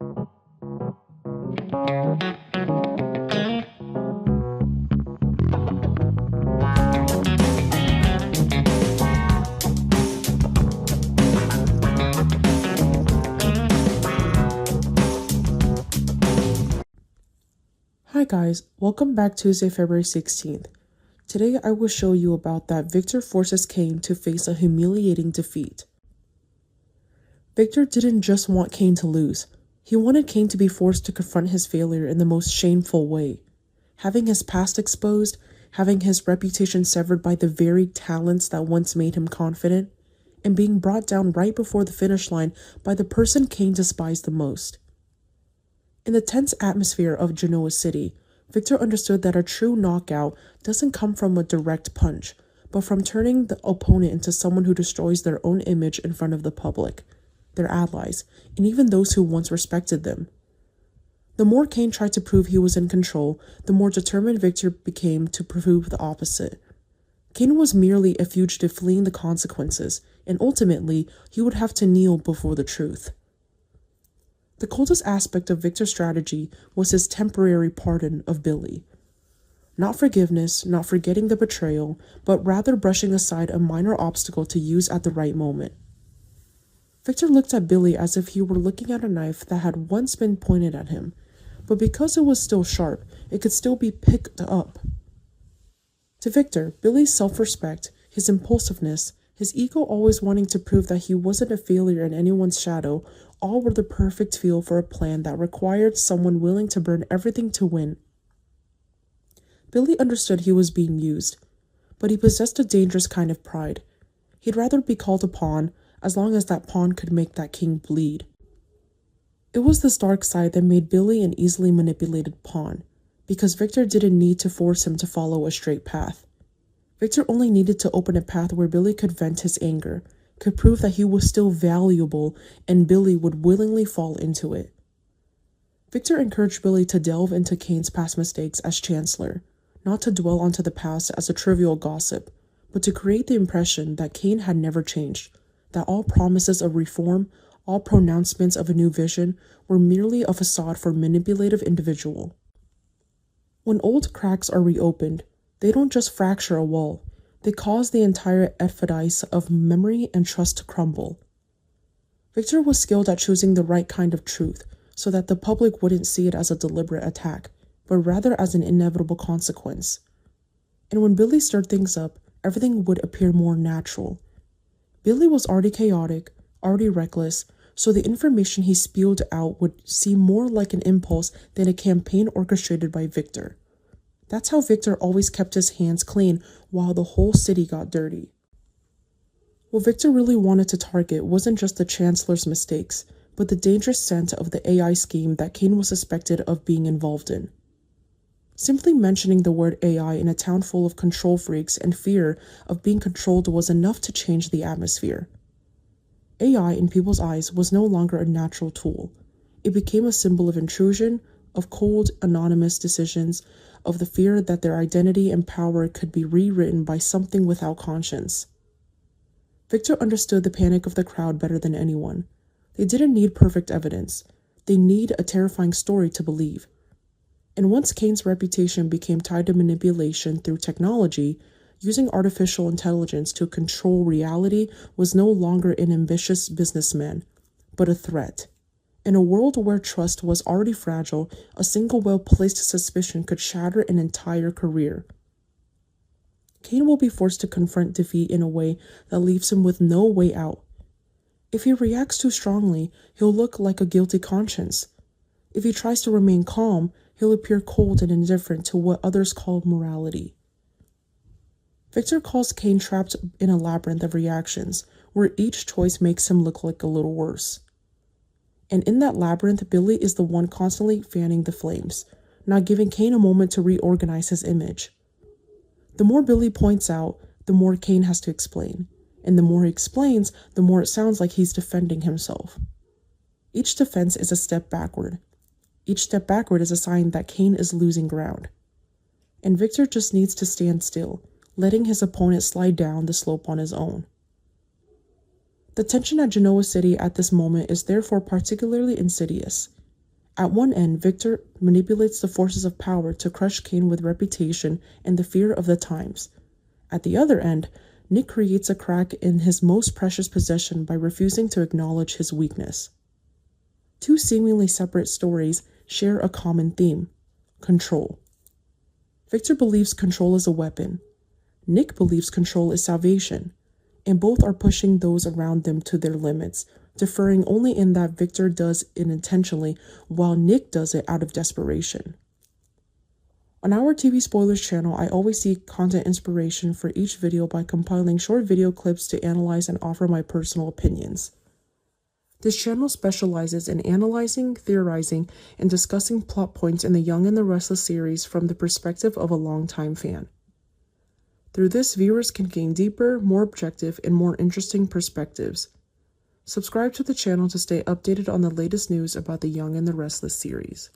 Hi guys, welcome back Tuesday, February 16th. Today I will show you about that Victor forces Kane to face a humiliating defeat. Victor didn't just want Kane to lose. He wanted Kane to be forced to confront his failure in the most shameful way. Having his past exposed, having his reputation severed by the very talents that once made him confident, and being brought down right before the finish line by the person Kane despised the most. In the tense atmosphere of Genoa City, Victor understood that a true knockout doesn't come from a direct punch, but from turning the opponent into someone who destroys their own image in front of the public, their allies, and even those who once respected them. The more Kane tried to prove he was in control, the more determined Victor became to prove the opposite. Kane was merely a fugitive fleeing the consequences, and ultimately, he would have to kneel before the truth. The coldest aspect of Victor's strategy was his temporary pardon of Billy. Not forgiveness, not forgetting the betrayal, but rather brushing aside a minor obstacle to use at the right moment. Victor looked at Billy as if he were looking at a knife that had once been pointed at him, but because it was still sharp, it could still be picked up. To Victor, Billy's self-respect, his impulsiveness, his ego always wanting to prove that he wasn't a failure in anyone's shadow, all were the perfect fuel for a plan that required someone willing to burn everything to win. Billy understood he was being used, but he possessed a dangerous kind of pride. He'd rather be called a pawn, as long as that pawn could make that king bleed. It was this dark side that made Billy an easily manipulated pawn, because Victor didn't need to force him to follow a straight path. Victor only needed to open a path where Billy could vent his anger, could prove that he was still valuable, and Billy would willingly fall into it. Victor encouraged Billy to delve into Kane's past mistakes as Chancellor, not to dwell onto the past as a trivial gossip, but to create the impression that Kane had never changed, that all promises of reform, all pronouncements of a new vision were merely a facade for a manipulative individual. When old cracks are reopened, they don't just fracture a wall, they cause the entire edifice of memory and trust to crumble. Victor was skilled at choosing the right kind of truth, so that the public wouldn't see it as a deliberate attack, but rather as an inevitable consequence. And when Billy stirred things up, everything would appear more natural. Billy was already chaotic, already reckless, so the information he spewed out would seem more like an impulse than a campaign orchestrated by Victor. That's how Victor always kept his hands clean while the whole city got dirty. What Victor really wanted to target wasn't just the Chancellor's mistakes, but the dangerous scent of the AI scheme that Kane was suspected of being involved in. Simply mentioning the word AI in a town full of control freaks and fear of being controlled was enough to change the atmosphere. AI in people's eyes was no longer a natural tool. It became a symbol of intrusion, of cold, anonymous decisions, of the fear that their identity and power could be rewritten by something without conscience. Victor understood the panic of the crowd better than anyone. They didn't need perfect evidence. They need a terrifying story to believe. And once Kane's reputation became tied to manipulation through technology, using artificial intelligence to control reality was no longer an ambitious businessman, but a threat. In a world where trust was already fragile, a single well-placed suspicion could shatter an entire career. Kane will be forced to confront defeat in a way that leaves him with no way out. If he reacts too strongly, he'll look like a guilty conscience. If he tries to remain calm, he'll appear cold and indifferent to what others call morality. Victor calls Kane trapped in a labyrinth of reactions, where each choice makes him look like a little worse. And in that labyrinth, Billy is the one constantly fanning the flames, not giving Kane a moment to reorganize his image. The more Billy points out, the more Kane has to explain. And the more he explains, the more it sounds like he's defending himself. Each defense is a step backward. Each step backward is a sign that Kane is losing ground. And Victor just needs to stand still, letting his opponent slide down the slope on his own. The tension at Genoa City at this moment is therefore particularly insidious. At one end, Victor manipulates the forces of power to crush Kane with reputation and the fear of the times. At the other end, Nick creates a crack in his most precious possession by refusing to acknowledge his weakness. Two seemingly separate stories share a common theme: control. Victor believes control is a weapon. Nick believes control is salvation, and both are pushing those around them to their limits, differing only in that Victor does it intentionally while Nick does it out of desperation. On our TV Spoilers channel, I always seek content inspiration for each video by compiling short video clips to analyze and offer my personal opinions. This channel specializes in analyzing, theorizing, and discussing plot points in the Y&R and the Restless series from the perspective of a longtime fan. Through this, viewers can gain deeper, more objective, and more interesting perspectives. Subscribe to the channel to stay updated on the latest news about the Y&R and the Restless series.